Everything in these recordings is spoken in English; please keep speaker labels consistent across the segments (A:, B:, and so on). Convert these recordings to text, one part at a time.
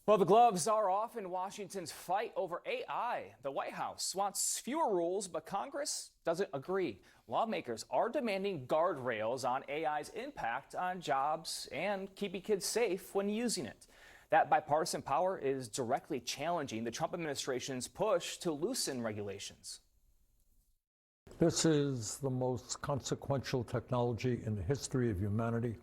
A: Well, the gloves are off in Washington's fight over AI. The White House wants fewer rules, but Congress doesn't agree. Lawmakers are demanding guardrails on AI's impact on jobs and keeping kids safe when using it. That bipartisan power is directly challenging the Trump administration's push to loosen regulations.
B: This is the most consequential technology in the history of humanity.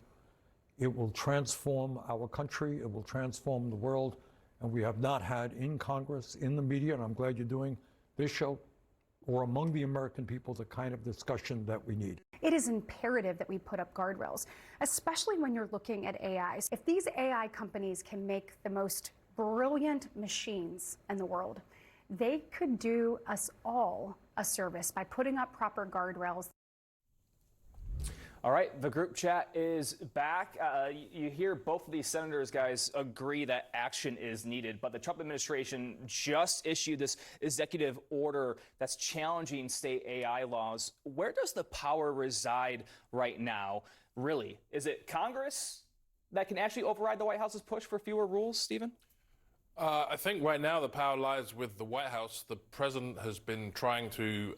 B: It will transform our country, it will transform the world, and we have not had in Congress, in the media, and I'm glad you're doing this show, or among the American people, the kind of discussion that we need.
C: It is imperative that we put up guardrails, especially when you're looking at AIs. If these AI companies can make the most brilliant machines in the world, they could do us all a service by putting up proper guardrails.
A: All right, the group chat is back. You hear both of these senators, guys, agree that action is needed, but the Trump administration just issued this executive order that's challenging state AI laws. Where does the power reside right now, really? Is it Congress that can actually override the White House's push for fewer rules, Stephen?
D: I think right now the power lies with the White House. The president has been trying to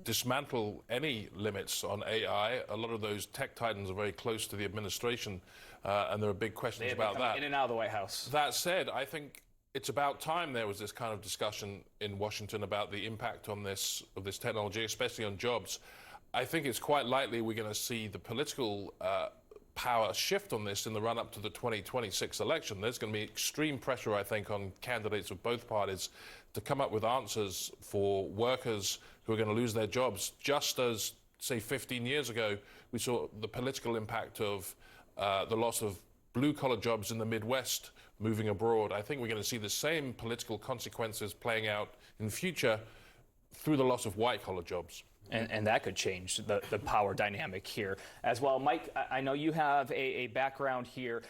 D: dismantle any limits on AI. A lot of those tech titans are very close to the administration, and there are big questions about that.
A: In and out of the White House.
D: That said, I think it's about time there was this kind of discussion in Washington about the impact on this technology, especially on jobs. I think it's quite likely we're going to see the political power shift on this in the run-up to the 2026 election. There's going to be extreme pressure, I think, on candidates of both parties to come up with answers for workers who are going to lose their jobs, just as, say, 15 years ago, we saw the political impact of the loss of blue-collar jobs in the Midwest moving abroad. I think we're going to see the same political consequences playing out in future through the loss of white-collar jobs.
A: And that could change the power dynamic here as well. Mike, I know you have a background here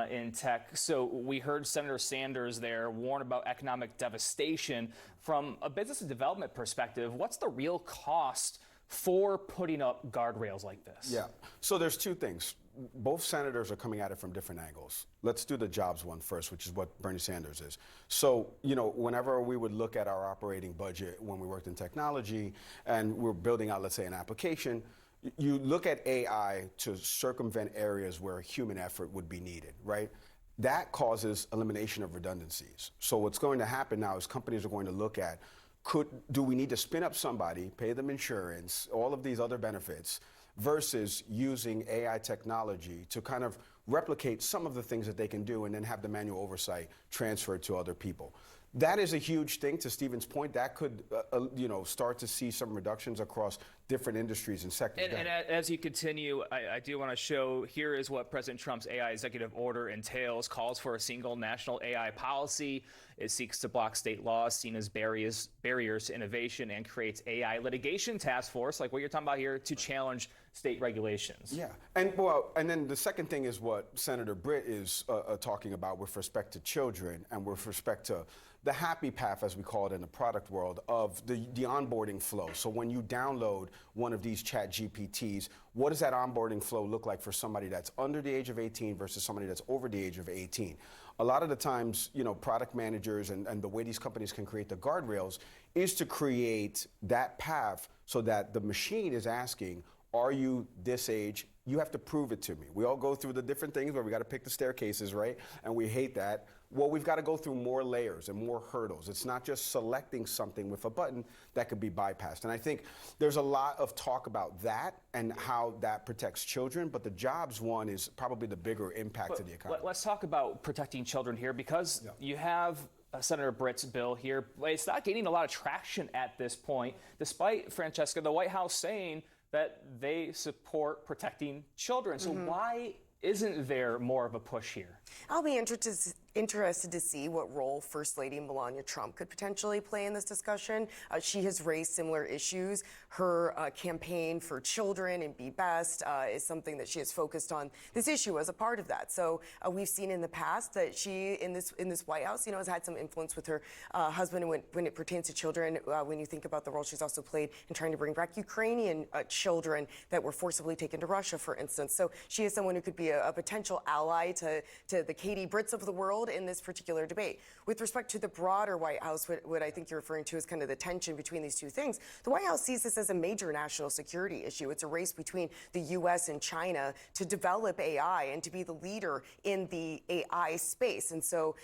A: in tech. So we heard Senator Sanders there warn about economic devastation. From a business and development perspective, what's the real cost for putting up guardrails like this?
E: Yeah, so there's two things. Both senators are coming at it from different angles. Let's do the jobs one first, which is what Bernie Sanders is. So, whenever we would look at our operating budget when we worked in technology and we're building out, let's say, an application, you look at AI to circumvent areas where human effort would be needed, right? That causes elimination of redundancies. So what's going to happen now is companies are going to look at, do we need to spin up somebody, pay them insurance, all of these other benefits, versus using AI technology to kind of replicate some of the things that they can do and then have the manual oversight transferred to other people. That is a huge thing. To Stephen's point, that could start to see some reductions across different industries and sectors.
A: And as you continue, I do want to show, here is what President Trump's AI executive order entails. Calls for a single national AI policy. It seeks to block state laws seen as barriers to innovation, and creates AI litigation task force, like what you're talking about here, to challenge state regulations.
E: Yeah, and then the second thing is what Senator Britt is talking about with respect to children and with respect to the happy path, as we call it in the product world, of the onboarding flow. So when you download one of these chat GPTs, what does that onboarding flow look like for somebody that's under the age of 18 versus somebody that's over the age of 18? A lot of the times, product managers and the way these companies can create the guardrails is to create that path so that the machine is asking, are you this age? You have to prove it to me. We all go through the different things where we got to pick the staircases, right? And we hate that. Well, we've got to go through more layers and more hurdles. It's not just selecting something with a button that could be bypassed. And I think there's a lot of talk about that and how that protects children, but the jobs one is probably the bigger impact to the economy.
A: Let's talk about protecting children here, because you have Senator Britt's bill here. It's not gaining a lot of traction at this point, despite, Francesca, the White House saying that they support protecting children. So why isn't there more of a push here?
F: I'll be interested to see what role First Lady Melania Trump could potentially play in this discussion. She has raised similar issues. Her campaign for children and Be Best is something that she has focused on this issue as a part of that. So we've seen in the past that she, in this White House, has had some influence with her husband when it pertains to children. When you think about the role she's also played in trying to bring back Ukrainian children that were forcibly taken to Russia, for instance. So she is someone who could be a potential ally to the Katie Britts of the world. world in this particular debate. With respect to the broader White House, what I think you're referring to is kind of the tension between these two things. The White House sees this as a major national security issue. It's a race between the U.S. and China to develop AI and to be the leader in the AI space. And so,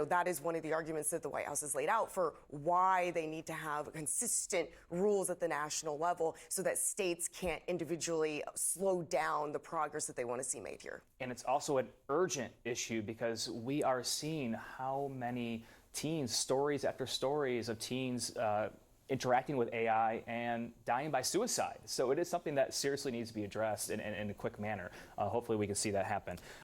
F: that is one of the arguments that the White House has laid out for why they need to have consistent rules at the national level so that states can't individually slow down the progress that they want to see made here.
A: And it's also an urgent issue because we are seeing how many teens, stories after stories of teens interacting with AI and dying by suicide. So it is something that seriously needs to be addressed in a quick manner. Hopefully we can see that happen.